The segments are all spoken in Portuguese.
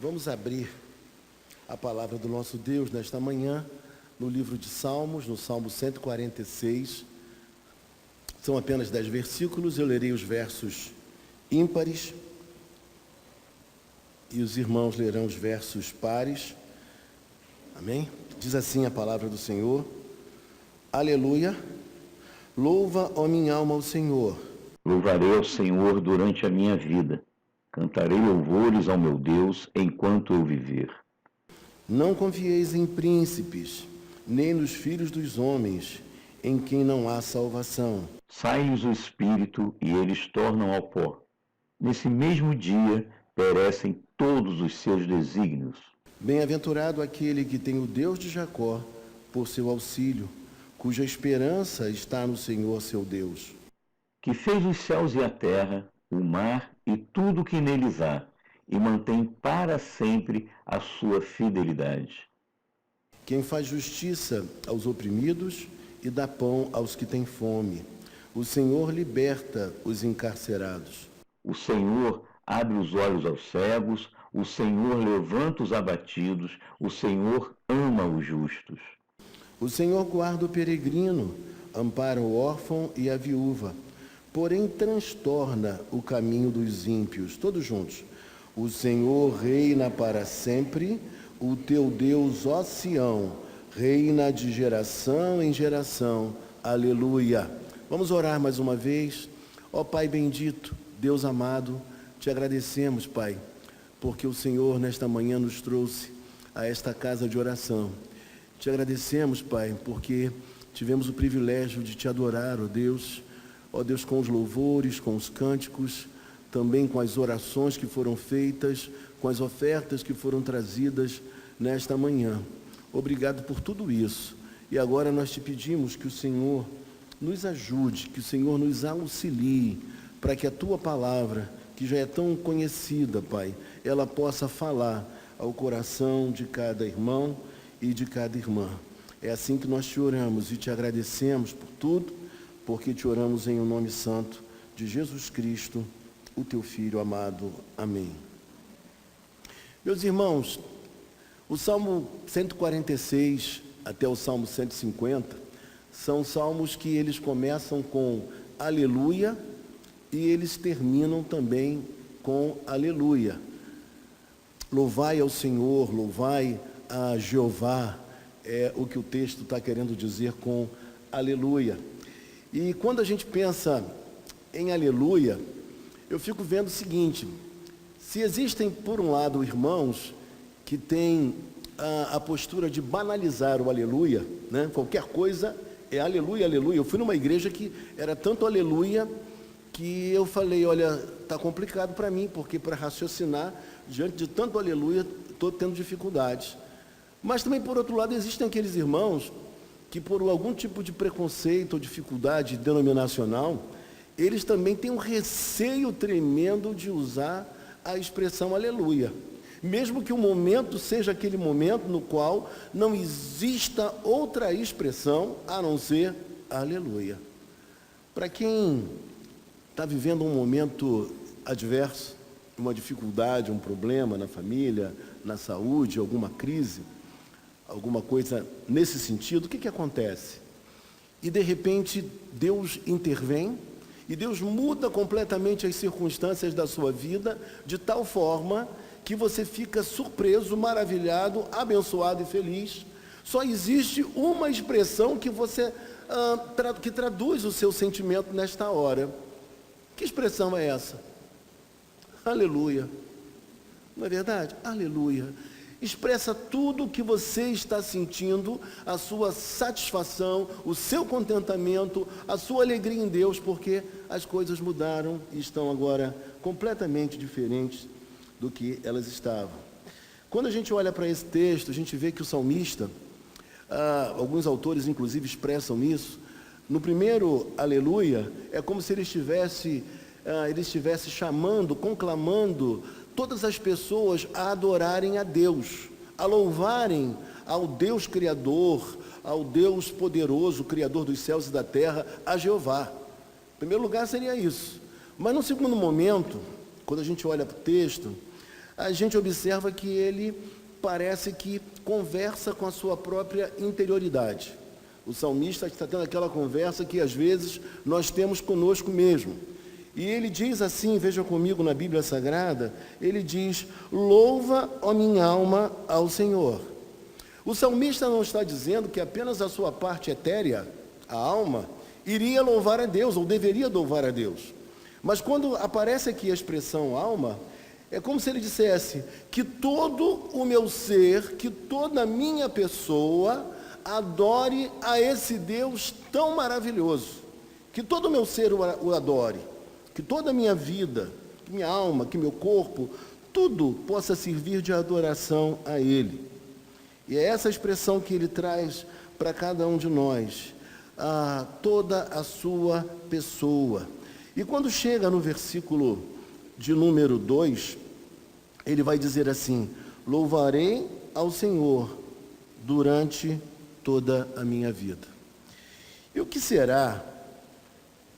Vamos abrir a palavra do nosso Deus nesta manhã, no livro de Salmos, no Salmo 146. São apenas 10 versículos, eu lerei os versos ímpares e os irmãos lerão os versos pares. Amém? Diz assim a palavra do Senhor: Aleluia, louva, ó minha alma, ao Senhor. Louvarei ao Senhor durante a minha vida. Cantarei louvores ao meu Deus enquanto eu viver. Não confieis em príncipes, nem nos filhos dos homens, em quem não há salvação. Sai-lhes o espírito e eles tornam ao pó. Nesse mesmo dia perecem todos os seus desígnios. Bem-aventurado aquele que tem o Deus de Jacó por seu auxílio, cuja esperança está no Senhor seu Deus. Que fez os céus e a terra, o mar e tudo o que neles há, e mantém para sempre a sua fidelidade. Quem faz justiça aos oprimidos e dá pão aos que têm fome. O Senhor liberta os encarcerados. O Senhor abre os olhos aos cegos, o Senhor levanta os abatidos, o Senhor ama os justos. O Senhor guarda o peregrino, ampara o órfão e a viúva, porém transtorna o caminho dos ímpios. Todos juntos. O Senhor reina para sempre, o teu Deus, ó Sião, reina de geração em geração. Aleluia. Vamos orar mais uma vez. Ó Pai bendito, Deus amado, te agradecemos, Pai, porque o Senhor nesta manhã nos trouxe a esta casa de oração. Te agradecemos, Pai, porque tivemos o privilégio de te adorar, ó Deus, com os louvores, com os cânticos, também com as orações que foram feitas, com as ofertas que foram trazidas nesta manhã. Obrigado por tudo isso. E agora nós te pedimos que o Senhor nos ajude, que o Senhor nos auxilie, para que a tua palavra, que já é tão conhecida, Pai, ela possa falar ao coração de cada irmão e de cada irmã. É assim que nós te oramos e te agradecemos por tudo, porque te oramos em o nome santo de Jesus Cristo, o teu Filho amado. Amém. Meus irmãos, o Salmo 146 até o Salmo 150 são salmos que eles começam com aleluia e eles terminam também com aleluia. Louvai ao Senhor, louvai a Jeová, é o que o texto está querendo dizer com aleluia. E quando a gente pensa em aleluia, eu fico vendo o seguinte: se existem, por um lado, irmãos que têm a postura de banalizar o aleluia, né? Qualquer coisa é aleluia, aleluia. Eu fui numa igreja que era tanto aleluia que eu falei, olha, está complicado para mim, porque para raciocinar, diante de tanto aleluia, estou tendo dificuldades. Mas também, por outro lado, existem aqueles irmãos que, por algum tipo de preconceito ou dificuldade denominacional, eles também têm um receio tremendo de usar a expressão aleluia. Mesmo que o momento seja aquele momento no qual não exista outra expressão a não ser aleluia. Para quem está vivendo um momento adverso, uma dificuldade, um problema na família, na saúde, alguma crise, alguma coisa nesse sentido, o que acontece? E de repente Deus intervém e Deus muda completamente as circunstâncias da sua vida de tal forma que você fica surpreso, maravilhado, abençoado e feliz. Só existe uma expressão que você que traduz o seu sentimento nesta hora. Que expressão é essa? Aleluia. Não é verdade? Aleluia. Expressa tudo o que você está sentindo, a sua satisfação, o seu contentamento, a sua alegria em Deus, porque as coisas mudaram e estão agora completamente diferentes do que elas estavam. Quando a gente olha para esse texto, a gente vê que o salmista, alguns autores inclusive expressam isso, no primeiro aleluia, é como se ele estivesse chamando, conclamando todas as pessoas a adorarem a Deus, a louvarem ao Deus Criador, ao Deus poderoso, Criador dos céus e da terra, a Jeová. Em primeiro lugar seria isso. Mas no segundo momento, quando a gente olha para o texto, a gente observa que ele parece que conversa com a sua própria interioridade. O salmista está tendo aquela conversa que às vezes nós temos conosco mesmo. E ele diz assim, veja comigo na Bíblia Sagrada, ele diz: louva, ó minha alma, ao Senhor. O salmista não está dizendo que apenas a sua parte etérea, a alma, iria louvar a Deus, ou deveria louvar a Deus. Mas quando aparece aqui a expressão alma, é como se ele dissesse que todo o meu ser, que toda a minha pessoa adore a esse Deus tão maravilhoso. Que todo o meu ser o adore. Que toda a minha vida, que minha alma, que meu corpo, tudo possa servir de adoração a Ele. E é essa expressão que Ele traz para cada um de nós, toda a sua pessoa. E quando chega no versículo de número 2, ele vai dizer assim: louvarei ao Senhor durante toda a minha vida. E o que será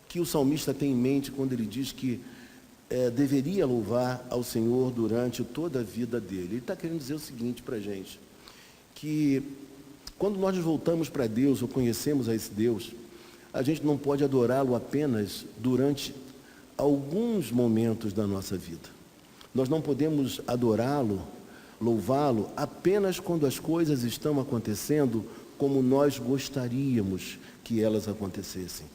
que o salmista tem em mente quando ele diz que deveria louvar ao Senhor durante toda a vida dele? Ele está querendo dizer o seguinte para a gente, que quando nós voltamos para Deus ou conhecemos a esse Deus, a gente não pode adorá-lo apenas durante alguns momentos da nossa vida. Nós não podemos adorá-lo, louvá-lo, apenas quando as coisas estão acontecendo como nós gostaríamos que elas acontecessem.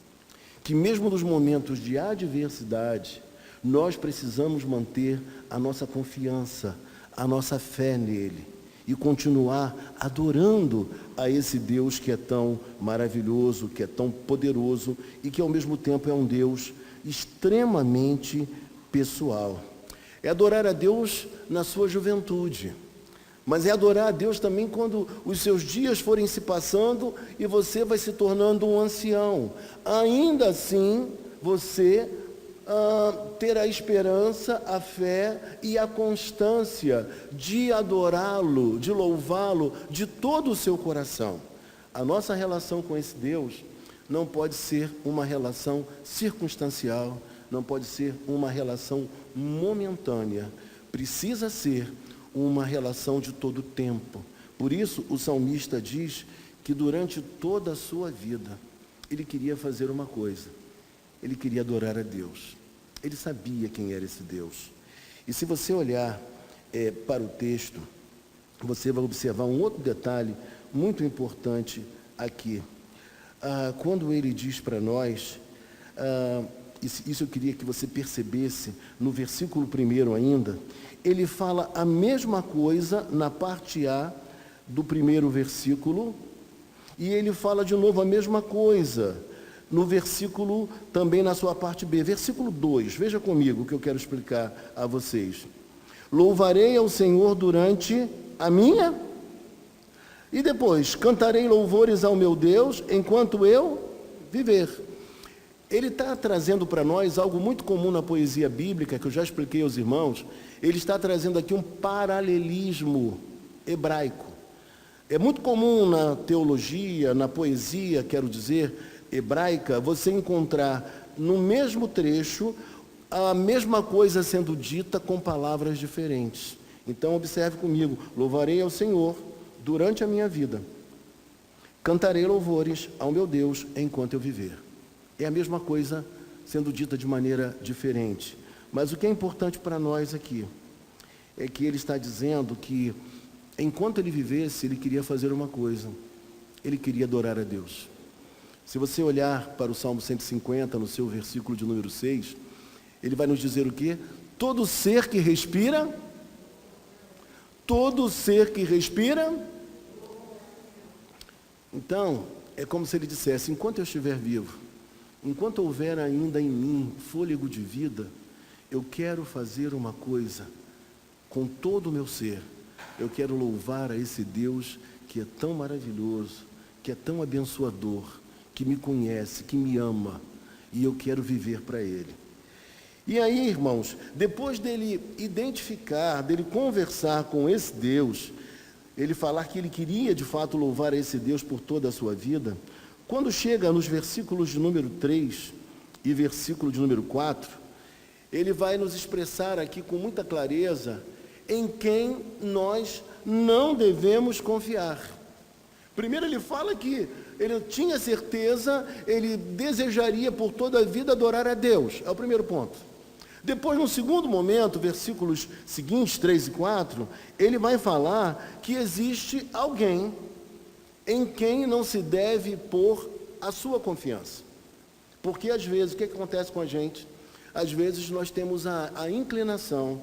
Que mesmo nos momentos de adversidade, nós precisamos manter a nossa confiança, a nossa fé nele e continuar adorando a esse Deus que é tão maravilhoso, que é tão poderoso e que ao mesmo tempo é um Deus extremamente pessoal. É adorar a Deus na sua juventude, mas é adorar a Deus também quando os seus dias forem se passando e você vai se tornando um ancião. Ainda assim, você ter a esperança, a fé e a constância de adorá-lo, de louvá-lo de todo o seu coração. A nossa relação com esse Deus não pode ser uma relação circunstancial, não pode ser uma relação momentânea, precisa ser uma relação de todo o tempo. Por isso, o salmista diz que durante toda a sua vida, ele queria fazer uma coisa: ele queria adorar a Deus. Ele sabia quem era esse Deus. E se você olhar para o texto, você vai observar um outro detalhe muito importante aqui. Quando ele diz para nós, isso eu queria que você percebesse no versículo 1 ainda, ele fala a mesma coisa na parte A do primeiro versículo, e ele fala de novo a mesma coisa no versículo, também na sua parte B. Versículo 2, veja comigo o que eu quero explicar a vocês. Louvarei ao Senhor durante a minha... E depois, cantarei louvores ao meu Deus enquanto eu viver. Ele está trazendo para nós algo muito comum na poesia bíblica, que eu já expliquei aos irmãos. Ele está trazendo aqui um paralelismo hebraico. É muito comum na teologia, na poesia, quero dizer, hebraica, você encontrar no mesmo trecho a mesma coisa sendo dita com palavras diferentes. Então, observe comigo: louvarei ao Senhor durante a minha vida, cantarei louvores ao meu Deus enquanto eu viver. É a mesma coisa sendo dita de maneira diferente. Mas o que é importante para nós aqui é que ele está dizendo que enquanto ele vivesse, ele queria fazer uma coisa: ele queria adorar a Deus. Se você olhar para o Salmo 150, no seu versículo de número 6, ele vai nos dizer o quê? Todo ser que respira, todo ser que respira. Então, é como se ele dissesse: enquanto eu estiver vivo, enquanto houver ainda em mim fôlego de vida, eu quero fazer uma coisa com todo o meu ser. Eu quero louvar a esse Deus que é tão maravilhoso, que é tão abençoador, que me conhece, que me ama, e eu quero viver para Ele. E aí, irmãos, depois dele identificar, dele conversar com esse Deus, ele falar que ele queria de fato louvar a esse Deus por toda a sua vida, quando chega nos versículos de número 3 e versículo de número 4, ele vai nos expressar aqui com muita clareza em quem nós não devemos confiar. Primeiro ele fala que ele tinha certeza, ele desejaria por toda a vida adorar a Deus. É o primeiro ponto. Depois, no segundo momento, versículos seguintes, 3 e 4, ele vai falar que existe alguém em quem não se deve pôr a sua confiança. Porque às vezes, o que acontece com a gente? Às vezes nós temos a inclinação,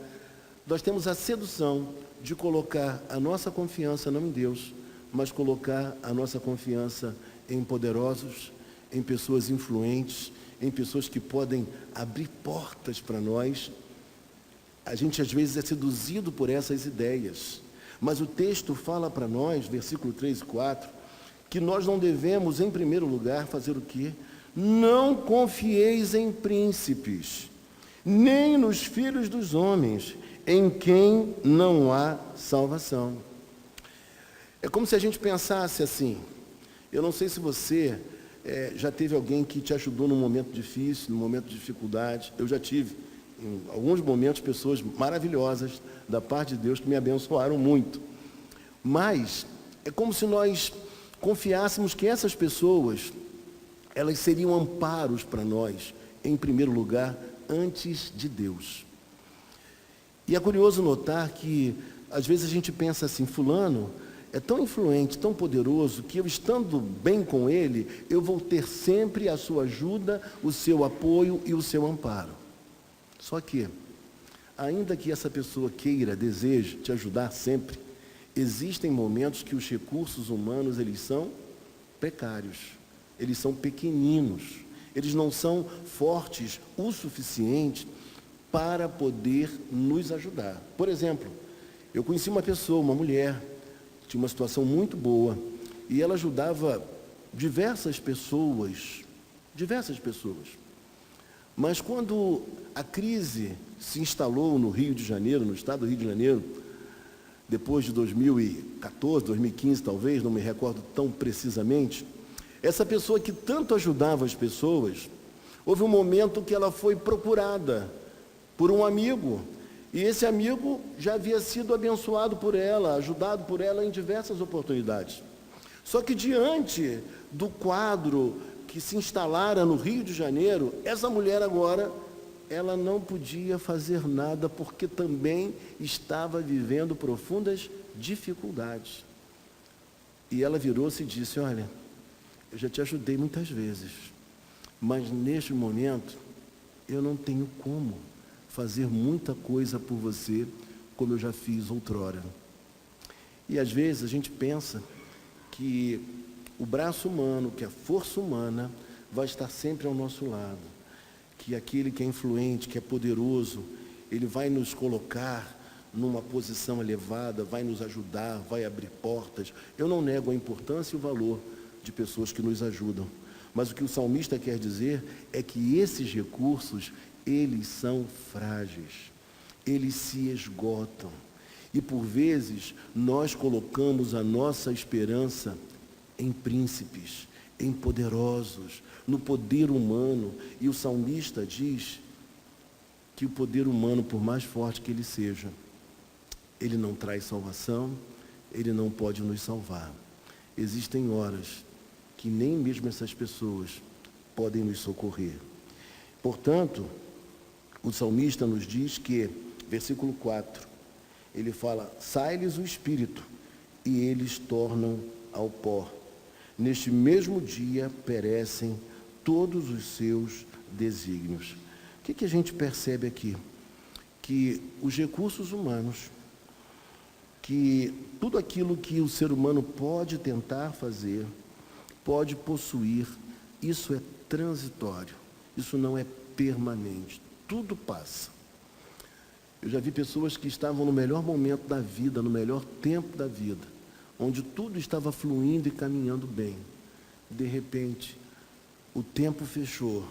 nós temos a sedução de colocar a nossa confiança não em Deus, mas colocar a nossa confiança em poderosos, em pessoas influentes, em pessoas que podem abrir portas para nós. A gente às vezes é seduzido por essas ideias, mas o texto fala para nós, versículo 3 e 4, que nós não devemos, em primeiro lugar, fazer o quê? Não confieis em príncipes, nem nos filhos dos homens, em quem não há salvação. É como se a gente pensasse assim, eu não sei se você já teve alguém que te ajudou num momento difícil, num momento de dificuldade. Eu já tive, em alguns momentos, pessoas maravilhosas da parte de Deus que me abençoaram muito. Mas é como se nós confiássemos que essas pessoas, elas seriam amparos para nós, em primeiro lugar, antes de Deus. E é curioso notar que, às vezes, a gente pensa assim, fulano é tão influente, tão poderoso, que eu estando bem com ele, eu vou ter sempre a sua ajuda, o seu apoio e o seu amparo. Só que, ainda que essa pessoa queira, deseje te ajudar sempre, existem momentos que os recursos humanos, eles são precários, eles são pequeninos, eles não são fortes o suficiente para poder nos ajudar. Por exemplo, eu conheci uma pessoa, uma mulher, tinha uma situação muito boa, e ela ajudava diversas pessoas. Mas quando a crise se instalou no Rio de Janeiro, no estado do Rio de Janeiro, depois de 2014, 2015 talvez, não me recordo tão precisamente, essa pessoa que tanto ajudava as pessoas, houve um momento que ela foi procurada por um amigo, e esse amigo já havia sido abençoado por ela, ajudado por ela em diversas oportunidades. Só que diante do quadro que se instalara no Rio de Janeiro, essa mulher agora, ela não podia fazer nada porque também estava vivendo profundas dificuldades. E ela virou-se e disse, olha, eu já te ajudei muitas vezes, mas neste momento eu não tenho como fazer muita coisa por você, como eu já fiz outrora. E às vezes a gente pensa que o braço humano, que a força humana vai estar sempre ao nosso lado, que aquele que é influente, que é poderoso, ele vai nos colocar numa posição elevada, vai nos ajudar, vai abrir portas. Eu não nego a importância e o valor de pessoas que nos ajudam, mas o que o salmista quer dizer é que esses recursos, eles são frágeis, eles se esgotam, e por vezes nós colocamos a nossa esperança em príncipes, em poderosos, no poder humano, e o salmista diz que o poder humano, por mais forte que ele seja, ele não traz salvação, ele não pode nos salvar. Existem horas que nem mesmo essas pessoas podem nos socorrer. Portanto, o salmista nos diz que, versículo 4, ele fala, sai-lhes o espírito, e eles tornam ao pó. Neste mesmo dia perecem todos os seus desígnios. O que a gente percebe aqui? Que os recursos humanos, que tudo aquilo que o ser humano pode tentar fazer, pode possuir, isso é transitório, isso não é permanente. Tudo passa. Eu já vi pessoas que estavam no melhor momento da vida, no melhor tempo da vida, onde tudo estava fluindo e caminhando bem. De repente, o tempo fechou,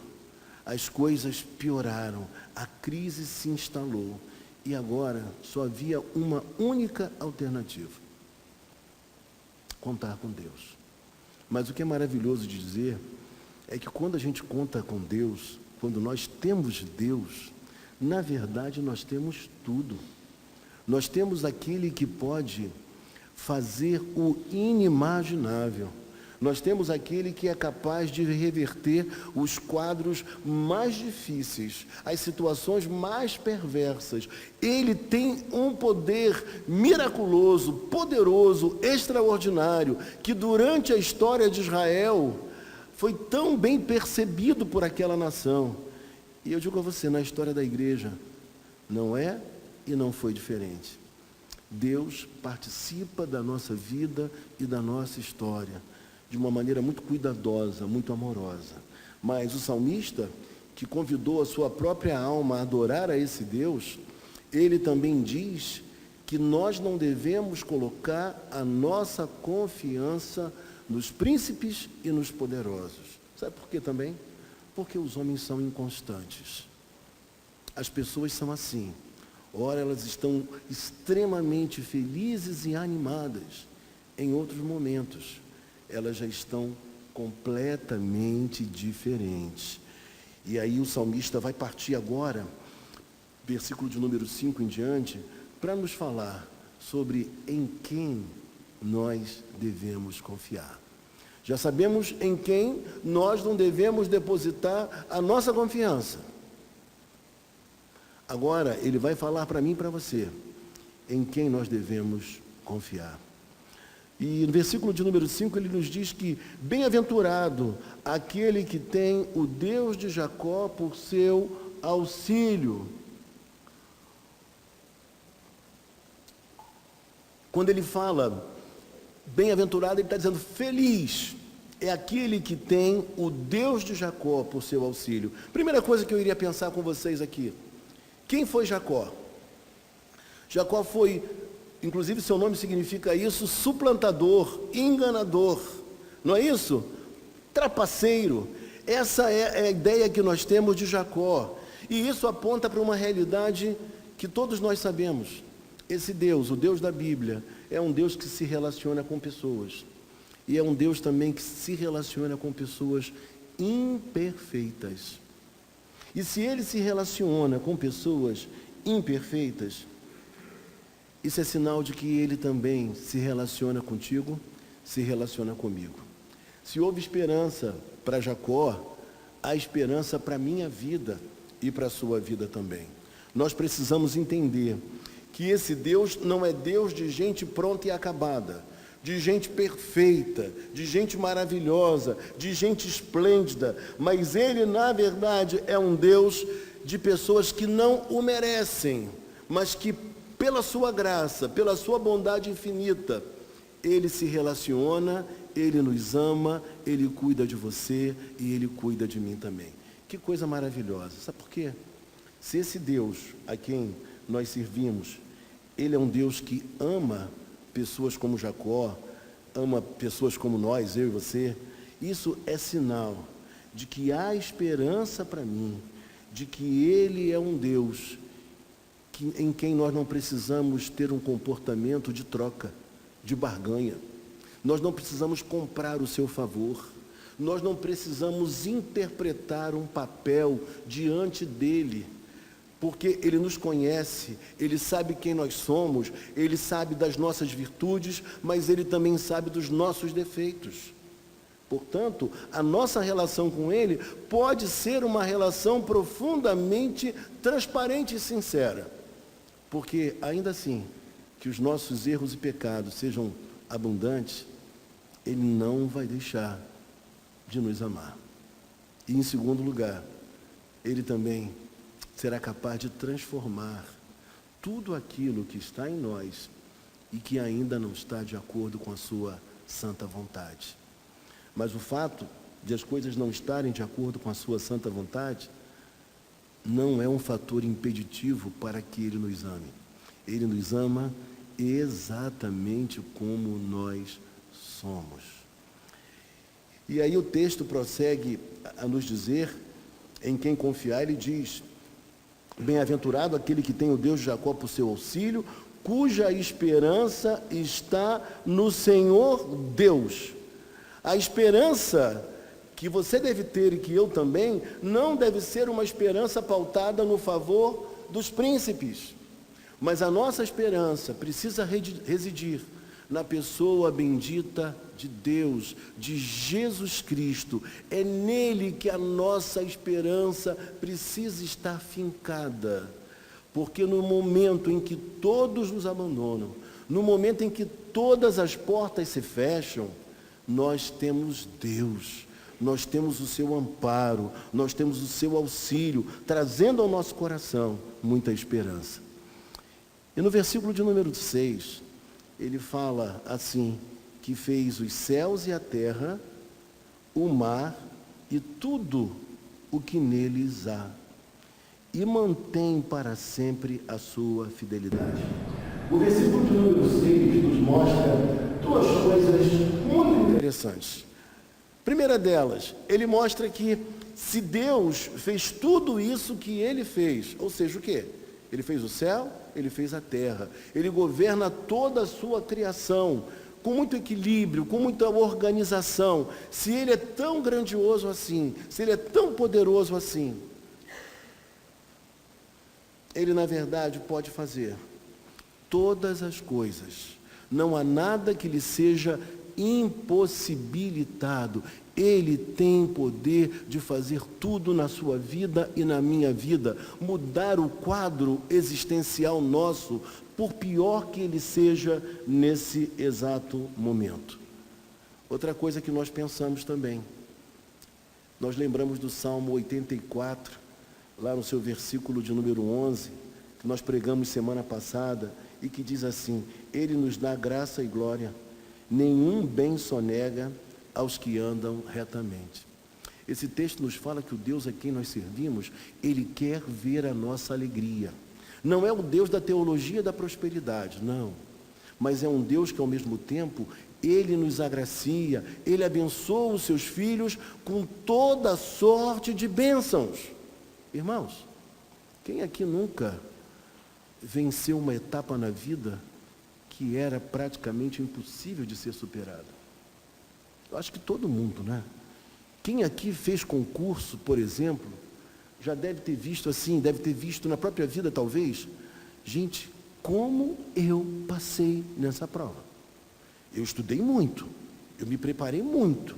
as coisas pioraram, a crise se instalou, e agora só havia uma única alternativa: contar com Deus. Mas o que é maravilhoso de dizer é que quando a gente conta com Deus, quando nós temos Deus, na verdade nós temos tudo. Nós temos aquele que pode fazer o inimaginável. Nós temos aquele que é capaz de reverter os quadros mais difíceis, as situações mais perversas. Ele tem um poder miraculoso, poderoso, extraordinário, que durante a história de Israel foi tão bem percebido por aquela nação. E eu digo a você, na história da igreja, não é e não foi diferente. Deus participa da nossa vida e da nossa história de uma maneira muito cuidadosa, muito amorosa. Mas o salmista, que convidou a sua própria alma a adorar a esse Deus, ele também diz que nós não devemos colocar a nossa confiança nos príncipes e nos poderosos. Sabe por quê também? Porque os homens são inconstantes. As pessoas são assim. Ora, elas estão extremamente felizes e animadas. Em outros momentos, elas já estão completamente diferentes. E aí o salmista vai partir agora, versículo de número 5 em diante, para nos falar sobre em quem nós devemos confiar. Já sabemos em quem nós não devemos depositar a nossa confiança. Agora, ele vai falar para mim e para você em quem nós devemos confiar. E no versículo de número 5, ele nos diz que bem-aventurado aquele que tem o Deus de Jacó por seu auxílio. Quando ele fala bem-aventurado, ele está dizendo feliz é aquele que tem o Deus de Jacó por seu auxílio. Primeira coisa que eu iria pensar com vocês aqui. Quem foi Jacó? Jacó foi, inclusive seu nome significa isso, suplantador, enganador. Não é isso? Trapaceiro. Essa é a ideia que nós temos de Jacó. E isso aponta para uma realidade que todos nós sabemos. Esse Deus, o Deus da Bíblia, é um Deus que se relaciona com pessoas. E é um Deus também que se relaciona com pessoas imperfeitas. E se Ele se relaciona com pessoas imperfeitas, isso é sinal de que Ele também se relaciona contigo, se relaciona comigo. Se houve esperança para Jacó, há esperança para a minha vida e para a sua vida também. Nós precisamos entender que esse Deus não é Deus de gente pronta e acabada, de gente perfeita, de gente maravilhosa, de gente esplêndida, mas Ele, na verdade, é um Deus de pessoas que não o merecem, mas que, pela sua graça, pela sua bondade infinita, Ele se relaciona, Ele nos ama, Ele cuida de você e Ele cuida de mim também. Que coisa maravilhosa. Sabe por quê? Se esse Deus a quem nós servimos, Ele é um Deus que ama pessoas como Jacó, ama pessoas como nós, eu e você, isso é sinal de que há esperança para mim, de que Ele é um Deus em quem nós não precisamos ter um comportamento de troca, de barganha. Nós não precisamos comprar o seu favor. Nós não precisamos interpretar um papel diante dEle, porque Ele nos conhece, Ele sabe quem nós somos, Ele sabe das nossas virtudes, mas Ele também sabe dos nossos defeitos. Portanto, a nossa relação com Ele pode ser uma relação profundamente transparente e sincera, porque ainda assim, que os nossos erros e pecados sejam abundantes, Ele não vai deixar de nos amar. E em segundo lugar, Ele também será capaz de transformar tudo aquilo que está em nós e que ainda não está de acordo com a sua santa vontade. Mas o fato de as coisas não estarem de acordo com a sua santa vontade não é um fator impeditivo para que Ele nos ame. Ele nos ama exatamente como nós somos. E aí o texto prossegue a nos dizer em quem confiar. Ele diz: bem-aventurado aquele que tem o Deus de Jacó por seu auxílio, cuja esperança está no Senhor Deus. A esperança que você deve ter e que eu também, não deve ser uma esperança pautada no favor dos príncipes. Mas a nossa esperança precisa residir na pessoa bendita de Deus, de Jesus Cristo. É nele que a nossa esperança precisa estar fincada. Porque no momento em que todos nos abandonam, no momento em que todas as portas se fecham, nós temos Deus, nós temos o seu amparo, nós temos o seu auxílio, trazendo ao nosso coração muita esperança. E no versículo de número 6, ele fala assim, que fez os céus e a terra, o mar e tudo o que neles há, e mantém para sempre a sua fidelidade. O versículo de número 6 nos mostra duas coisas muito interessantes. Primeira delas, ele mostra que se Deus fez tudo isso que ele fez, ou seja, o quê? Ele fez o céu, ele fez a terra, ele governa toda a sua criação, com muito equilíbrio, com muita organização. Se ele é tão grandioso assim, se ele é tão poderoso assim, ele na verdade pode fazer todas as coisas. Não há nada que lhe seja impossibilitado. Ele tem poder de fazer tudo na sua vida e na minha vida, mudar o quadro existencial nosso, por pior que ele seja nesse exato momento. Outra coisa que nós pensamos também, nós lembramos do Salmo 84, lá no seu versículo de número 11, que nós pregamos semana passada, e que diz assim: ele nos dá graça e glória, nenhum bem sonega aos que andam retamente. Esse texto nos fala que o Deus a quem nós servimos, ele quer ver a nossa alegria. Não é o Deus da teologia da prosperidade, não. Mas é um Deus que ao mesmo tempo, ele nos agracia, ele abençoa os seus filhos com toda sorte de bênçãos. Irmãos, quem aqui nunca venceu uma etapa na vida que era praticamente impossível de ser superada? Eu acho que todo mundo, né? Quem aqui fez concurso, por exemplo, já deve ter visto assim, deve ter visto na própria vida talvez, gente, como eu passei nessa prova. Eu estudei muito, eu me preparei muito,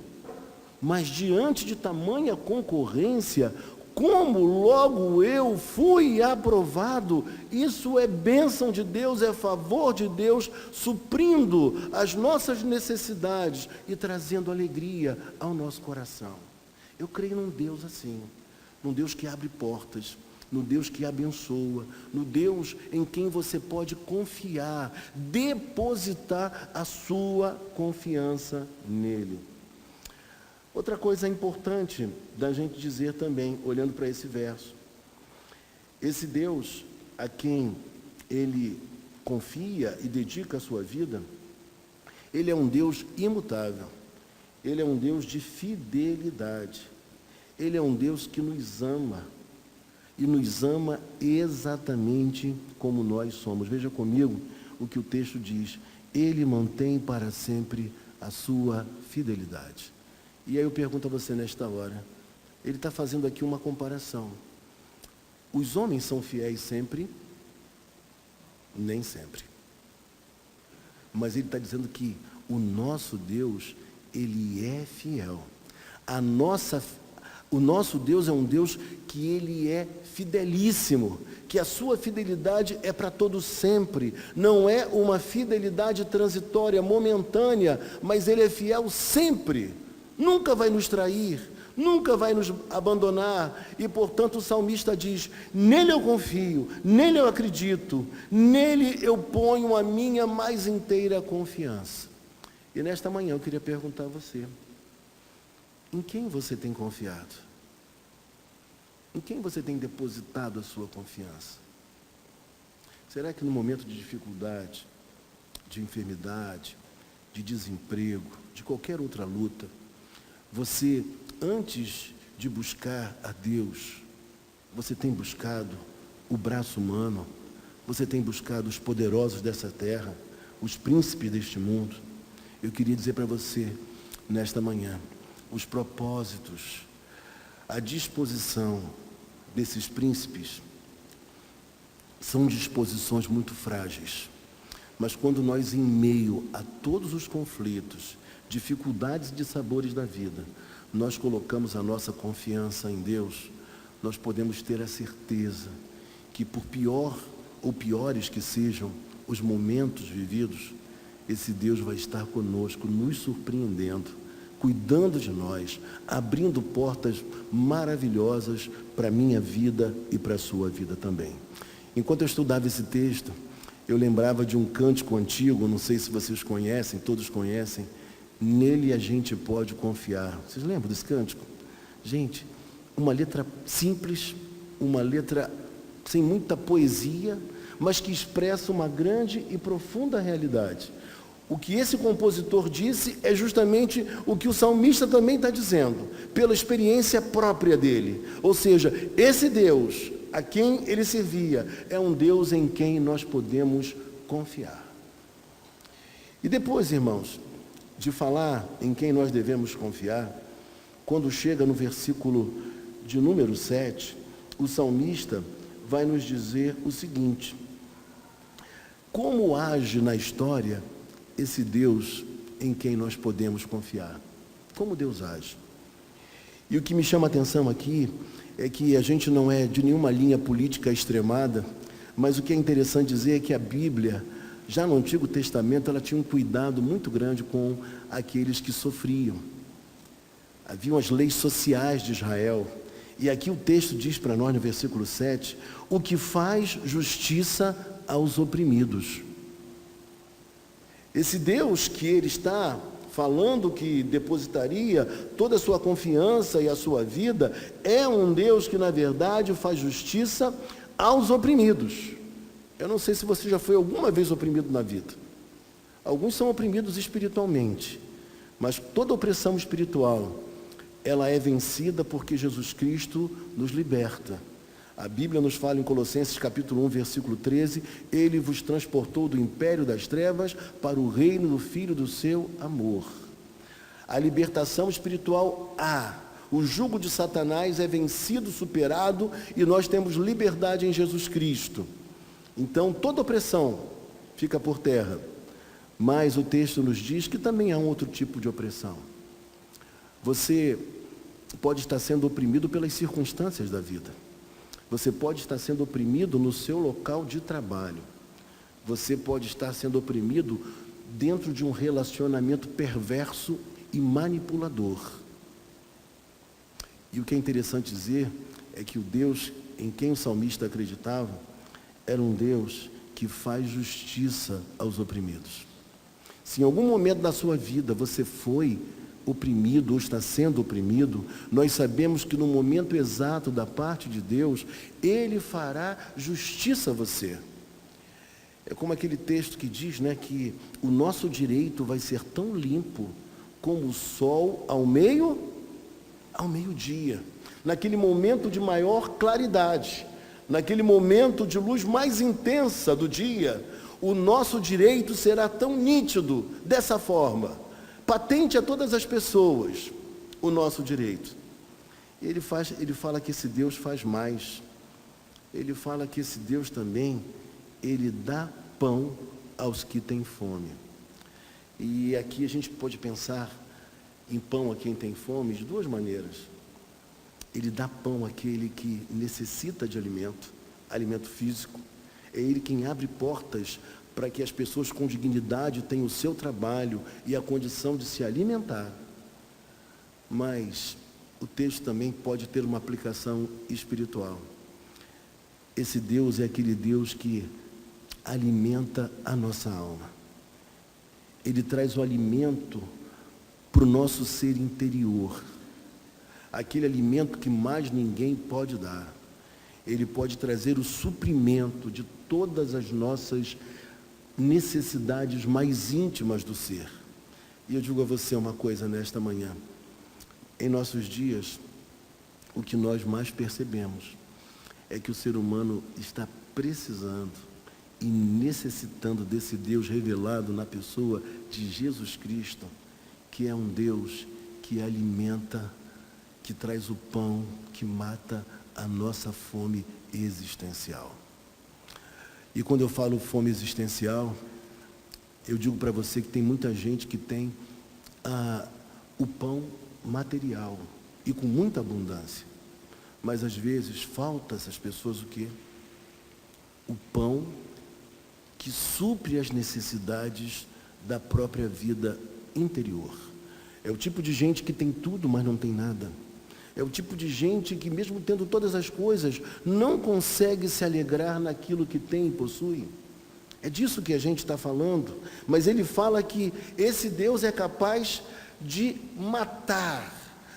mas diante de tamanha concorrência, como logo eu fui aprovado, isso é bênção de Deus, é favor de Deus, suprindo as nossas necessidades e trazendo alegria ao nosso coração. Eu creio num Deus assim, num Deus que abre portas, no Deus que abençoa, no Deus em quem você pode confiar, depositar a sua confiança nele. Outra coisa importante da gente dizer também, olhando para esse verso, esse Deus a quem ele confia e dedica a sua vida, ele é um Deus imutável, ele é um Deus de fidelidade, ele é um Deus que nos ama, e nos ama exatamente como nós somos. Veja comigo o que o texto diz: ele mantém para sempre a sua fidelidade. E aí eu pergunto a você nesta hora, ele está fazendo aqui uma comparação. Os homens são fiéis sempre? Nem sempre. Mas ele está dizendo que o nosso Deus, ele é fiel. O nosso Deus é um Deus que ele é fidelíssimo, que a sua fidelidade é para todo sempre. Não é uma fidelidade transitória, momentânea, mas ele é fiel sempre. Nunca vai nos trair, nunca vai nos abandonar, e portanto o salmista diz: nele eu confio, nele eu acredito, nele eu ponho a minha mais inteira confiança. E nesta manhã eu queria perguntar a você: em quem você tem confiado? Em quem você tem depositado a sua confiança? Será que no momento de dificuldade, de enfermidade, de desemprego, de qualquer outra luta, você, antes de buscar a Deus, você tem buscado o braço humano, você tem buscado os poderosos dessa terra, os príncipes deste mundo? Eu queria dizer para você, nesta manhã, os propósitos, a disposição desses príncipes são disposições muito frágeis. Mas quando nós, em meio a todos os conflitos, dificuldades e dissabores da vida, nós colocamos a nossa confiança em Deus, nós podemos ter a certeza que, por pior ou piores que sejam os momentos vividos, esse Deus vai estar conosco, nos surpreendendo, cuidando de nós, abrindo portas maravilhosas para a minha vida e para a sua vida também. Enquanto eu estudava esse texto, eu lembrava de um cântico antigo, não sei se vocês conhecem, todos conhecem, nele a gente pode confiar. Vocês lembram desse cântico? Gente, uma letra simples, uma letra sem muita poesia, mas que expressa uma grande e profunda realidade. O que esse compositor disse é justamente o que o salmista também está dizendo, pela experiência própria dele. Ou seja, esse Deus a quem ele servia é um Deus em quem nós podemos confiar. E depois, irmãos, de falar em quem nós devemos confiar, quando chega no versículo de número 7, o salmista vai nos dizer o seguinte: como age na história esse Deus em quem nós podemos confiar? Como Deus age? E o que me chama a atenção aqui é que a gente não é de nenhuma linha política extremada, mas o que é interessante dizer é que a Bíblia, já no Antigo Testamento, ela tinha um cuidado muito grande com aqueles que sofriam. Haviam as leis sociais de Israel, e aqui o texto diz para nós no versículo 7, o que faz justiça aos oprimidos. Esse Deus que ele está falando que depositaria toda a sua confiança e a sua vida, é um Deus que, na verdade, faz justiça aos oprimidos. Eu não sei se você já foi alguma vez oprimido na vida. Alguns são oprimidos espiritualmente, mas toda opressão espiritual, ela é vencida porque Jesus Cristo nos liberta. A Bíblia nos fala em Colossenses capítulo 1, versículo 13, ele vos transportou do império das trevas para o reino do Filho do seu amor. A libertação espiritual há. O jugo de Satanás é vencido, superado, e nós temos liberdade em Jesus Cristo. Então, toda opressão fica por terra. Mas o texto nos diz que também há um outro tipo de opressão. Você pode estar sendo oprimido pelas circunstâncias da vida. Você pode estar sendo oprimido no seu local de trabalho. Você pode estar sendo oprimido dentro de um relacionamento perverso e manipulador. E o que é interessante dizer é que o Deus em quem o salmista acreditava era um Deus que faz justiça aos oprimidos. Se em algum momento da sua vida você foi oprimido ou está sendo oprimido, nós sabemos que no momento exato da parte de Deus, Ele fará justiça a você. É como aquele texto que diz, que o nosso direito vai ser tão limpo como o sol ao meio-dia, naquele momento de maior claridade, naquele momento de luz mais intensa do dia, o nosso direito será tão nítido dessa forma, patente a todas as pessoas, o nosso direito. Ele fala que esse Deus faz mais. Ele fala que esse Deus também, ele dá pão aos que têm fome. E aqui a gente pode pensar em pão a quem tem fome de duas maneiras. Ele dá pão àquele que necessita de alimento físico. É Ele quem abre portas para que as pessoas com dignidade tenham o seu trabalho e a condição de se alimentar. Mas o texto também pode ter uma aplicação espiritual. Esse Deus é aquele Deus que alimenta a nossa alma. Ele traz o alimento para o nosso ser interior. Aquele alimento que mais ninguém pode dar. Ele pode trazer o suprimento de todas as nossas necessidades mais íntimas do ser. E eu digo a você uma coisa nesta manhã. Em nossos dias, o que nós mais percebemos é que o ser humano está precisando e necessitando desse Deus revelado na pessoa de Jesus Cristo, que é um Deus que alimenta, que traz o pão, que mata a nossa fome existencial. E quando eu falo fome existencial, eu digo para você que tem muita gente que tem o pão material e com muita abundância. Mas às vezes falta a essas pessoas o quê? O pão que supre as necessidades da própria vida interior. É o tipo de gente que tem tudo, mas não tem nada. É o tipo de gente que, mesmo tendo todas as coisas, não consegue se alegrar naquilo que tem e possui. É disso que a gente está falando. Mas ele fala que esse Deus é capaz de matar,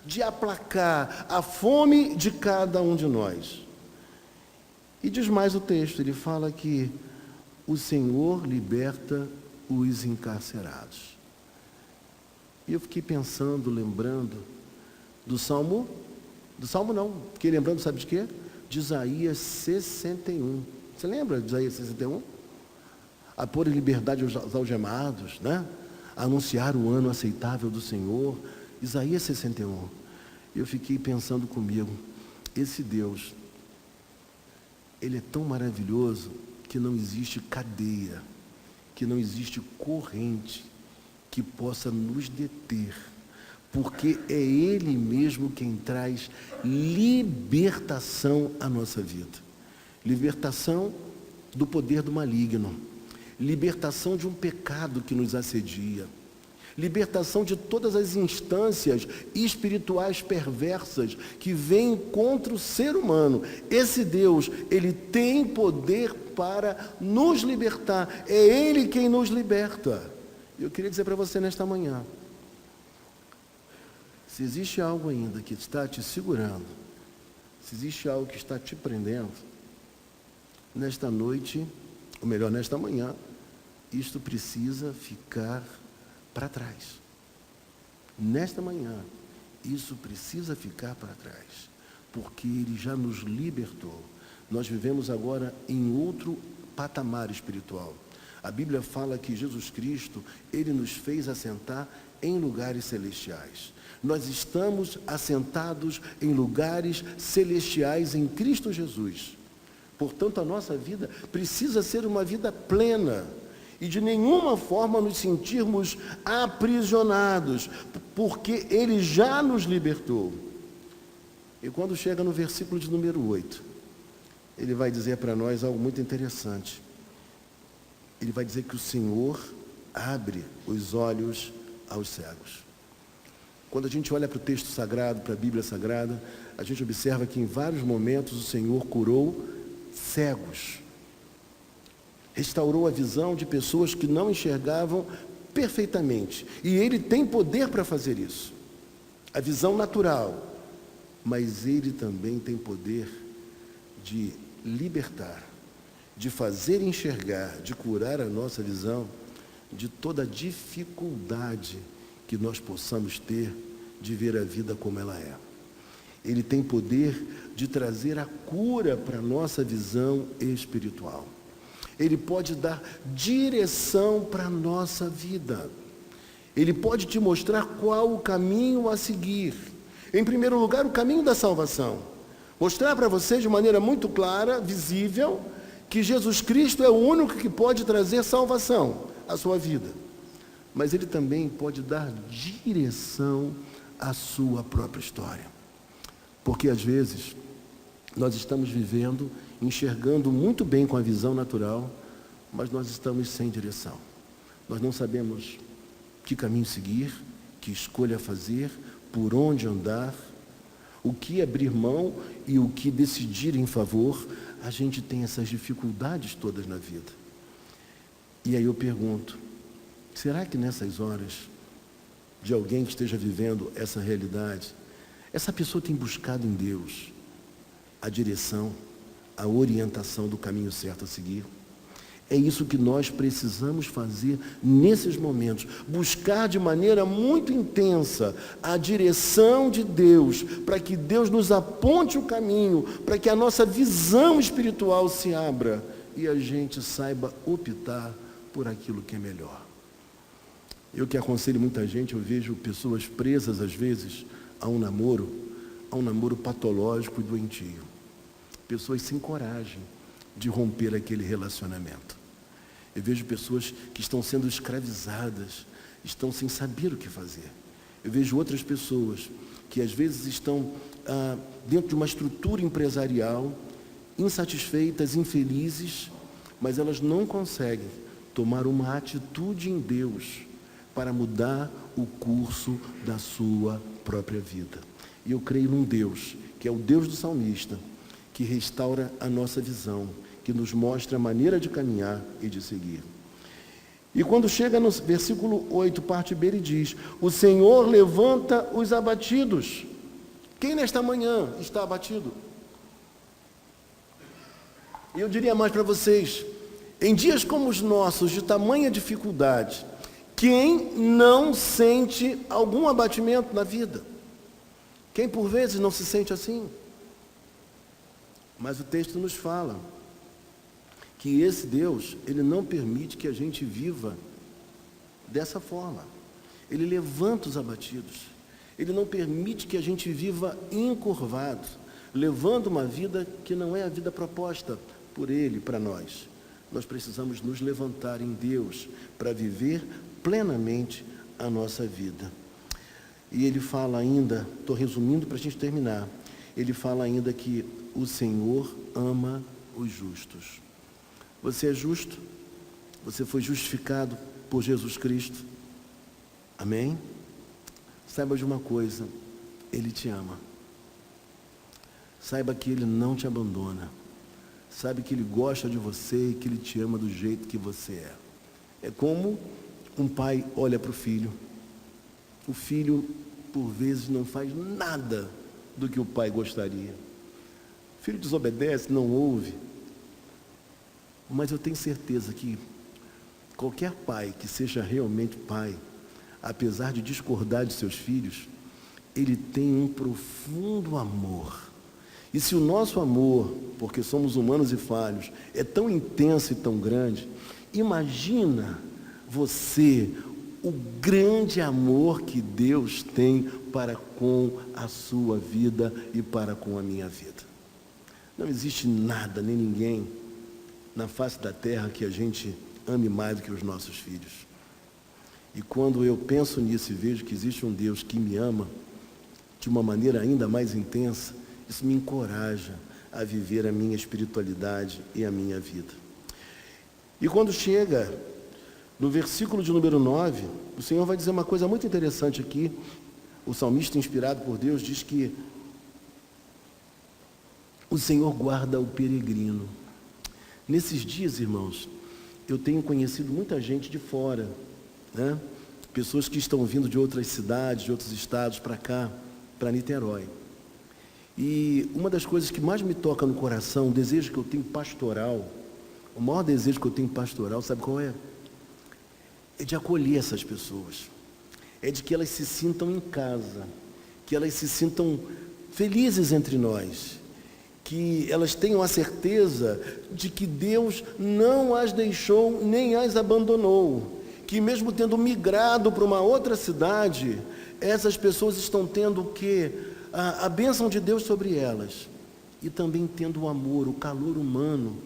de aplacar a fome de cada um de nós. E diz mais o texto, ele fala que o Senhor liberta os encarcerados. E eu fiquei pensando, lembrando do Salmo não, fiquei lembrando, sabe de quê? De Isaías 61. Você lembra de Isaías 61? A pôr em liberdade os algemados, né? A anunciar o ano aceitável do Senhor. Isaías 61. Eu fiquei pensando comigo, esse Deus, ele é tão maravilhoso que não existe cadeia, que não existe corrente que possa nos deter, porque é Ele mesmo quem traz libertação à nossa vida. Libertação do poder do maligno, libertação de um pecado que nos assedia, libertação de todas as instâncias espirituais perversas que vêm contra o ser humano. Esse Deus, Ele tem poder para nos libertar. É Ele quem nos liberta. Eu queria dizer para você nesta manhã, se existe algo ainda que está te segurando, se existe algo que está te prendendo, nesta noite, ou melhor, nesta manhã, isto precisa ficar para trás. Nesta manhã, isso precisa ficar para trás, porque Ele já nos libertou. Nós vivemos agora em outro patamar espiritual. A Bíblia fala que Jesus Cristo, Ele nos fez assentar em lugares celestiais. Nós estamos assentados em lugares celestiais em Cristo Jesus. Portanto, a nossa vida precisa ser uma vida plena e de nenhuma forma nos sentirmos aprisionados, porque Ele já nos libertou. E quando chega no versículo de número 8, Ele vai dizer para nós algo muito interessante. Ele vai dizer que o Senhor abre os olhos aos cegos. Quando a gente olha para o texto sagrado, para a Bíblia Sagrada, a gente observa que em vários momentos o Senhor curou cegos. Restaurou a visão de pessoas que não enxergavam perfeitamente. E Ele tem poder para fazer isso. A visão natural. Mas Ele também tem poder de libertar, de fazer enxergar, de curar a nossa visão de toda a dificuldade que nós possamos ter de ver a vida como ela é. Ele tem poder de trazer a cura para a nossa visão espiritual. Ele pode dar direção para a nossa vida. Ele pode te mostrar qual o caminho a seguir. Em primeiro lugar, o caminho da salvação. Mostrar para você de maneira muito clara, visível, que Jesus Cristo é o único que pode trazer salvação à sua vida. Mas Ele também pode dar direção à sua própria história. Porque às vezes nós estamos vivendo, enxergando muito bem com a visão natural, mas nós estamos sem direção. Nós não sabemos que caminho seguir, que escolha fazer, por onde andar, o que abrir mão e o que decidir em favor. A gente tem essas dificuldades todas na vida. E aí eu pergunto, será que nessas horas de alguém que esteja vivendo essa realidade, essa pessoa tem buscado em Deus a direção, a orientação do caminho certo a seguir? É isso que nós precisamos fazer nesses momentos, buscar de maneira muito intensa a direção de Deus, para que Deus nos aponte o caminho, para que a nossa visão espiritual se abra e a gente saiba optar por aquilo que é melhor. Eu que aconselho muita gente, eu vejo pessoas presas às vezes a um namoro patológico e doentio. Pessoas sem coragem, de romper aquele relacionamento. Eu vejo pessoas que estão sendo escravizadas, estão sem saber o que fazer. Eu vejo outras pessoas que às vezes estão dentro de uma estrutura empresarial, insatisfeitas, infelizes, mas elas não conseguem tomar uma atitude em Deus para mudar o curso da sua própria vida. E eu creio num Deus, que é o Deus do salmista, que restaura a nossa visão, que nos mostra a maneira de caminhar e de seguir. E quando chega no versículo 8, parte B, ele diz: o Senhor levanta os abatidos. Quem nesta manhã está abatido? E eu diria mais para vocês, em dias como os nossos, de tamanha dificuldade, quem não sente algum abatimento na vida? Quem por vezes não se sente assim? Mas o texto nos fala que esse Deus, ele não permite que a gente viva dessa forma. Ele levanta os abatidos. Ele não permite que a gente viva encurvado, levando uma vida que não é a vida proposta por Ele para nós. Nós precisamos nos levantar em Deus para viver plenamente a nossa vida. E ele fala ainda, estou resumindo para a gente terminar, ele fala ainda que o Senhor ama os justos. Você é justo? Você foi justificado por Jesus Cristo? Amém? Saiba de uma coisa, Ele te ama. Saiba que Ele não te abandona. Saiba que Ele gosta de você e que Ele te ama do jeito que você é. É como um pai olha para o filho. O filho, por vezes, não faz nada do que o pai gostaria. O filho desobedece, não ouve. Mas eu tenho certeza que qualquer pai que seja realmente pai, apesar de discordar de seus filhos, ele tem um profundo amor. E se o nosso amor, porque somos humanos e falhos, é tão intenso e tão grande, imagina você o grande amor que Deus tem para com a sua vida e para com a minha vida. Não existe nada, nem ninguém na face da terra que a gente ame mais do que os nossos filhos. E quando eu penso nisso e vejo que existe um Deus que me ama de uma maneira ainda mais intensa, isso me encoraja a viver a minha espiritualidade e a minha vida. E quando chega no versículo de número 9, o Senhor vai dizer uma coisa muito interessante aqui. O salmista, inspirado por Deus, diz que o Senhor guarda o peregrino. Nesses dias, irmãos, eu tenho conhecido muita gente de fora, né? Pessoas que estão vindo de outras cidades, de outros estados para cá, para Niterói. E uma das coisas que mais me toca no coração, o desejo que eu tenho pastoral, o maior desejo que eu tenho pastoral, sabe qual é? É de acolher essas pessoas. É de que elas se sintam em casa, que elas se sintam felizes entre nós, que elas tenham a certeza de que Deus não as deixou nem as abandonou, que mesmo tendo migrado para uma outra cidade, essas pessoas estão tendo o quê? A bênção de Deus sobre elas, e também tendo o amor, o calor humano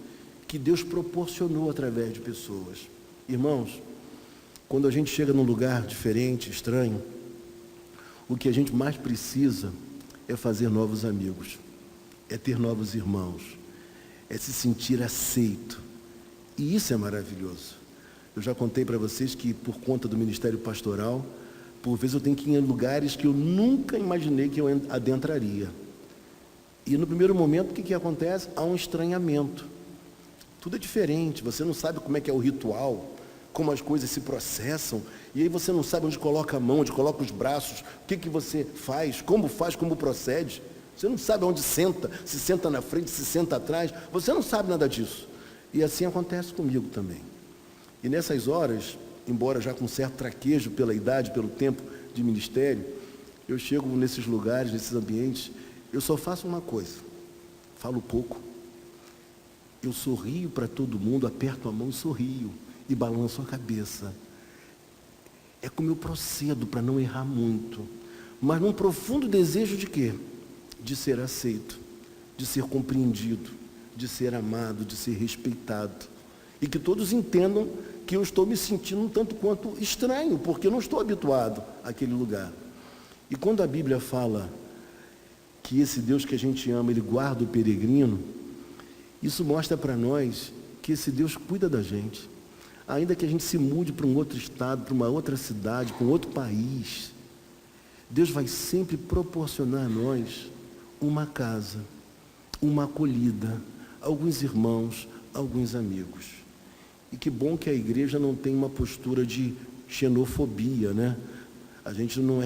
que Deus proporcionou através de pessoas. Irmãos, quando a gente chega num lugar diferente, estranho, o que a gente mais precisa é fazer novos amigos, é ter novos irmãos, é se sentir aceito. E isso é maravilhoso. Eu já contei para vocês que, por conta do ministério pastoral, por vezes eu tenho que ir em lugares que eu nunca imaginei que eu adentraria. E no primeiro momento, o que acontece? Há um estranhamento. Tudo é diferente, você não sabe como é que é o ritual, como as coisas se processam, e aí você não sabe onde coloca a mão, onde coloca os braços, o que você faz, como procede. Você não sabe onde senta, se senta na frente, se senta atrás, você não sabe nada disso. E assim acontece comigo também. E nessas horas, embora já com certo traquejo pela idade, pelo tempo de ministério, eu chego nesses lugares, nesses ambientes, eu só faço uma coisa, falo pouco, eu sorrio para todo mundo, aperto a mão, sorrio e balanço a cabeça. É como eu procedo para não errar muito, mas num profundo desejo de quê? De ser aceito, de ser compreendido, de ser amado, de ser respeitado. E que todos entendam que eu estou me sentindo um tanto quanto estranho, porque eu não estou habituado àquele lugar. E quando a Bíblia fala que esse Deus que a gente ama, Ele guarda o peregrino, isso mostra para nós que esse Deus cuida da gente. Ainda que a gente se mude para um outro estado, para uma outra cidade, para um outro país, Deus vai sempre proporcionar a nós uma casa, uma acolhida, alguns irmãos, alguns amigos. E que bom que a igreja não tem uma postura de xenofobia, né? A gente não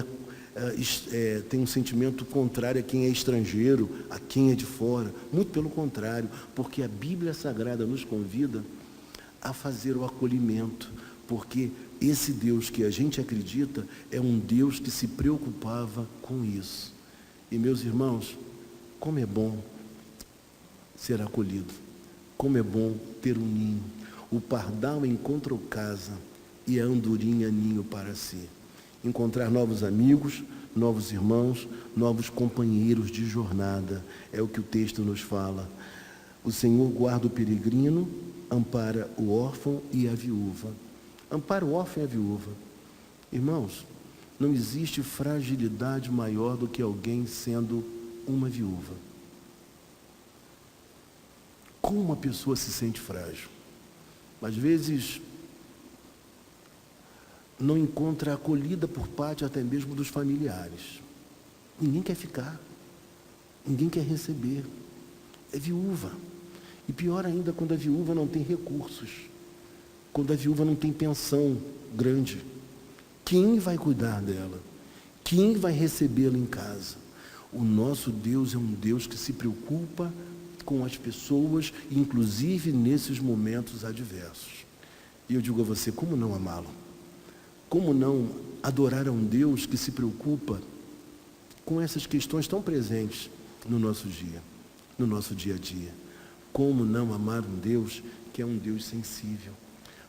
tem um sentimento contrário a quem é estrangeiro, a quem é de fora. Muito pelo contrário, porque a Bíblia Sagrada nos convida a fazer o acolhimento, porque esse Deus que a gente acredita é um Deus que se preocupava com isso. E meus irmãos, como é bom ser acolhido, como é bom ter um ninho. O pardal encontrou casa e a andorinha ninho para si. Encontrar novos amigos, novos irmãos, novos companheiros de jornada, é o que o texto nos fala. O Senhor guarda o peregrino, ampara o órfão e a viúva. Ampara o órfão e a viúva. Irmãos, não existe fragilidade maior do que alguém sendo uma viúva. Como uma pessoa se sente frágil? Às vezes, não encontra acolhida por parte até mesmo dos familiares. Ninguém quer ficar. Ninguém quer receber. É viúva. E pior ainda, quando a viúva não tem recursos. Quando a viúva não tem pensão grande. Quem vai cuidar dela? Quem vai recebê-la em casa? O nosso Deus é um Deus que se preocupa com as pessoas, inclusive nesses momentos adversos. E eu digo a você, como não amá-lo? Como não adorar a um Deus que se preocupa com essas questões tão presentes no nosso dia a dia? Como não amar um Deus que é um Deus sensível?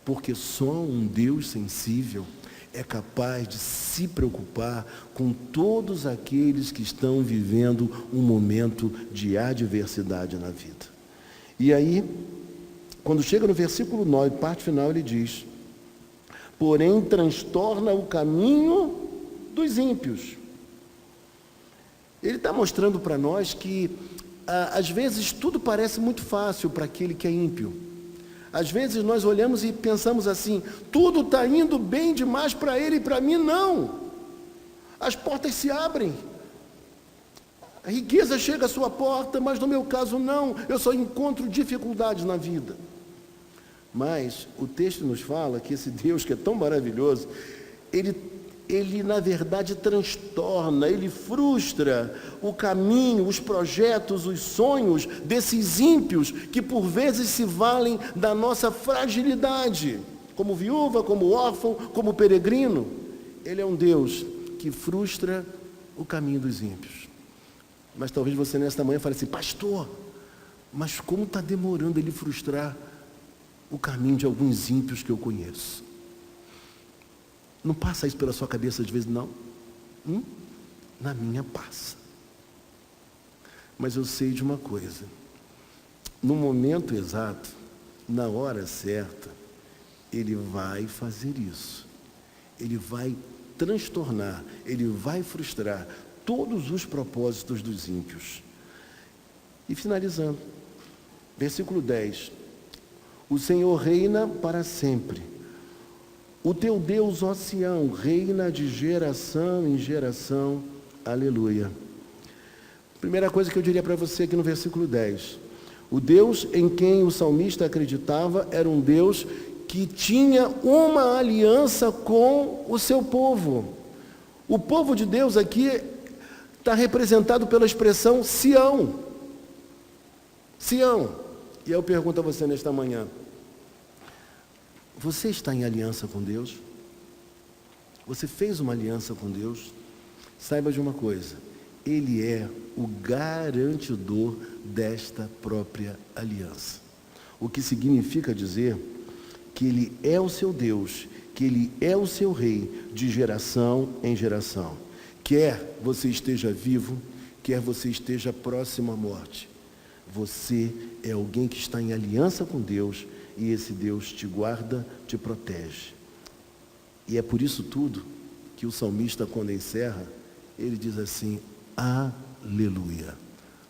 Porque só um Deus sensível é capaz de se preocupar com todos aqueles que estão vivendo um momento de adversidade na vida. E aí, quando chega no versículo 9, parte final, ele diz: porém transtorna o caminho dos ímpios. Ele está mostrando para nós que, às vezes, tudo parece muito fácil para aquele que é ímpio. Às vezes nós olhamos e pensamos assim, tudo está indo bem demais para ele e para mim, não. As portas se abrem. A riqueza chega à sua porta, mas no meu caso não. Eu só encontro dificuldades na vida. Mas o texto nos fala que esse Deus que é tão maravilhoso, ele na verdade transtorna, ele frustra o caminho, os projetos, os sonhos desses ímpios que por vezes se valem da nossa fragilidade, como viúva, como órfão, como peregrino. Ele é um Deus que frustra o caminho dos ímpios. Mas talvez você nesta manhã fale assim, pastor, mas como está demorando ele frustrar o caminho de alguns ímpios que eu conheço? Não passa isso pela sua cabeça às vezes, não? Na minha passa. Mas eu sei de uma coisa. No momento exato, na hora certa, ele vai fazer isso. Ele vai transtornar, ele vai frustrar todos os propósitos dos ímpios. E finalizando, versículo 10. O Senhor reina para sempre. O teu Deus, ó Sião, reina de geração em geração. Aleluia. Primeira coisa que eu diria para você aqui no versículo 10. O Deus em quem o salmista acreditava era um Deus que tinha uma aliança com o seu povo. O povo de Deus aqui está representado pela expressão Sião. Sião. E eu pergunto a você nesta manhã, você está em aliança com Deus? Você fez uma aliança com Deus? Saiba de uma coisa, Ele é o garantidor desta própria aliança. O que significa dizer que Ele é o seu Deus, que Ele é o seu Rei de geração em geração. Quer você esteja vivo, quer você esteja próximo à morte. Você é alguém que está em aliança com Deus e esse Deus te guarda, te protege. E é por isso tudo que o salmista, quando encerra, ele diz assim: aleluia,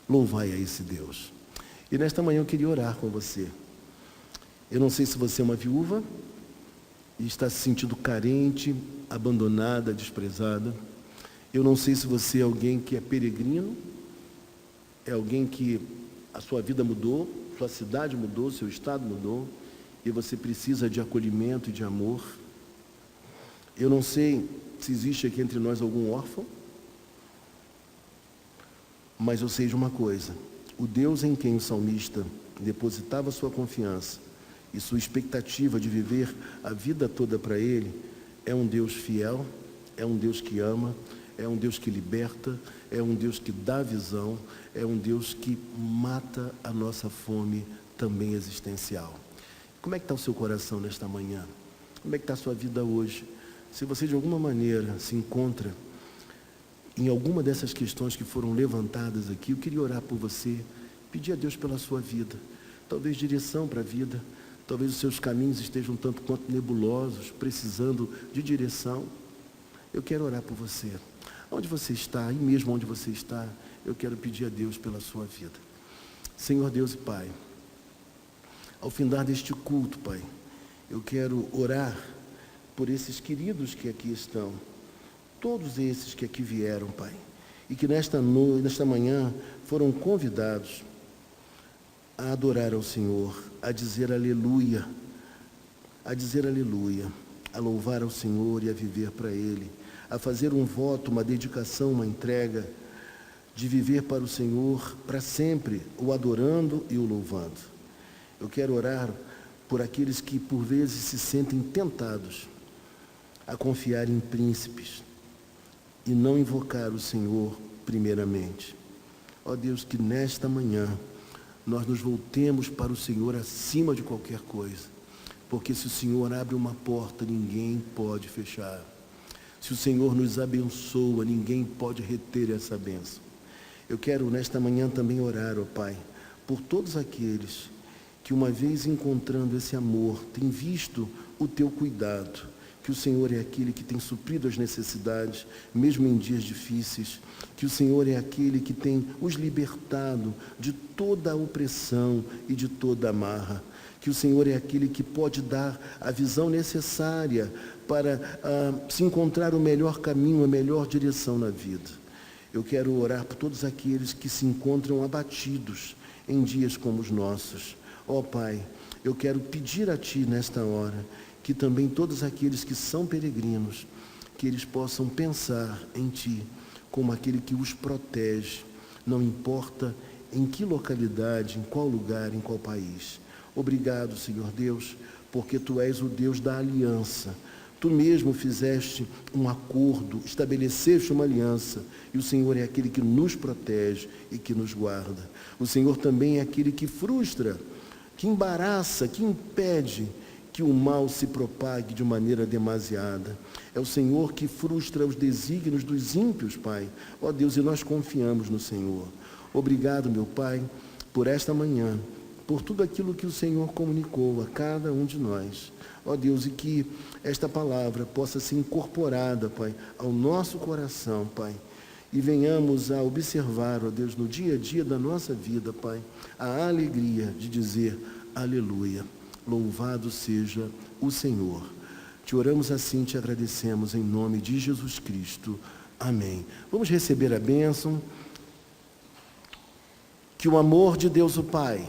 louvai a esse Deus. E nesta manhã eu queria orar com você. Eu não sei se você é uma viúva e está se sentindo carente, abandonada, desprezada. Eu não sei se você é alguém que é peregrino, é alguém que a sua vida mudou, sua cidade mudou, seu estado mudou, e você precisa de acolhimento e de amor. Eu não sei se existe aqui entre nós algum órfão, mas eu sei de uma coisa: o Deus em quem o salmista depositava sua confiança e sua expectativa de viver a vida toda para Ele, é um Deus fiel, é um Deus que ama, é um Deus que liberta, é um Deus que dá visão, é um Deus que mata a nossa fome também existencial. Como é que está o seu coração nesta manhã? Como é que está a sua vida hoje? Se você de alguma maneira se encontra em alguma dessas questões que foram levantadas aqui, eu queria orar por você, pedir a Deus pela sua vida, talvez direção para a vida, talvez os seus caminhos estejam tanto quanto nebulosos, precisando de direção. Eu quero orar por você. Onde você está, e mesmo onde você está, eu quero pedir a Deus pela sua vida. Senhor Deus e Pai, ao findar deste culto, Pai, eu quero orar por esses queridos que aqui estão, todos esses que aqui vieram, Pai, e que nesta manhã foram convidados a adorar ao Senhor, a dizer aleluia, a louvar ao Senhor e a viver para Ele, a fazer um voto, uma dedicação, uma entrega, de viver para o Senhor para sempre, o adorando e o louvando. Eu quero orar por aqueles que por vezes se sentem tentados a confiar em príncipes e não invocar o Senhor primeiramente. Ó Deus, que nesta manhã nós nos voltemos para o Senhor acima de qualquer coisa, porque se o Senhor abre uma porta, ninguém pode fechar. Se o Senhor nos abençoa, ninguém pode reter essa bênção. Eu quero nesta manhã também orar, ó Pai, por todos aqueles que uma vez encontrando esse amor, têm visto o Teu cuidado, que o Senhor é aquele que tem suprido as necessidades, mesmo em dias difíceis, que o Senhor é aquele que tem os libertado de toda a opressão e de toda a amarra, que o Senhor é aquele que pode dar a visão necessária para se encontrar o melhor caminho, a melhor direção na vida. Eu quero orar por todos aqueles que se encontram abatidos em dias como os nossos. Ó Pai, eu quero pedir a Ti nesta hora, que também todos aqueles que são peregrinos, que eles possam pensar em Ti como aquele que os protege, não importa em que localidade, em qual lugar, em qual país. Obrigado, Senhor Deus, porque Tu és o Deus da aliança. Tu mesmo fizeste um acordo, estabeleceste uma aliança, e o Senhor é aquele que nos protege e que nos guarda. O Senhor também é aquele que frustra, que embaraça, que impede que o mal se propague de maneira demasiada. É o Senhor que frustra os desígnios dos ímpios, Pai. Ó Deus, e nós confiamos no Senhor. Obrigado, meu Pai, por esta manhã, por tudo aquilo que o Senhor comunicou a cada um de nós. Ó Deus, e que esta palavra possa ser incorporada, Pai, ao nosso coração, Pai. E venhamos a observar, ó Deus, no dia a dia da nossa vida, Pai, a alegria de dizer aleluia. Louvado seja o Senhor. Te oramos assim, te agradecemos em nome de Jesus Cristo. Amém. Vamos receber a bênção. Que o amor de Deus o Pai,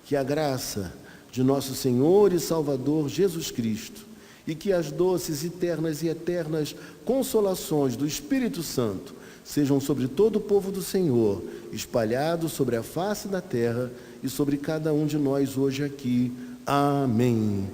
que a graça de nosso Senhor e Salvador Jesus Cristo, e que as doces, eternas e eternas consolações do Espírito Santo sejam sobre todo o povo do Senhor, espalhados sobre a face da terra e sobre cada um de nós hoje aqui. Amém.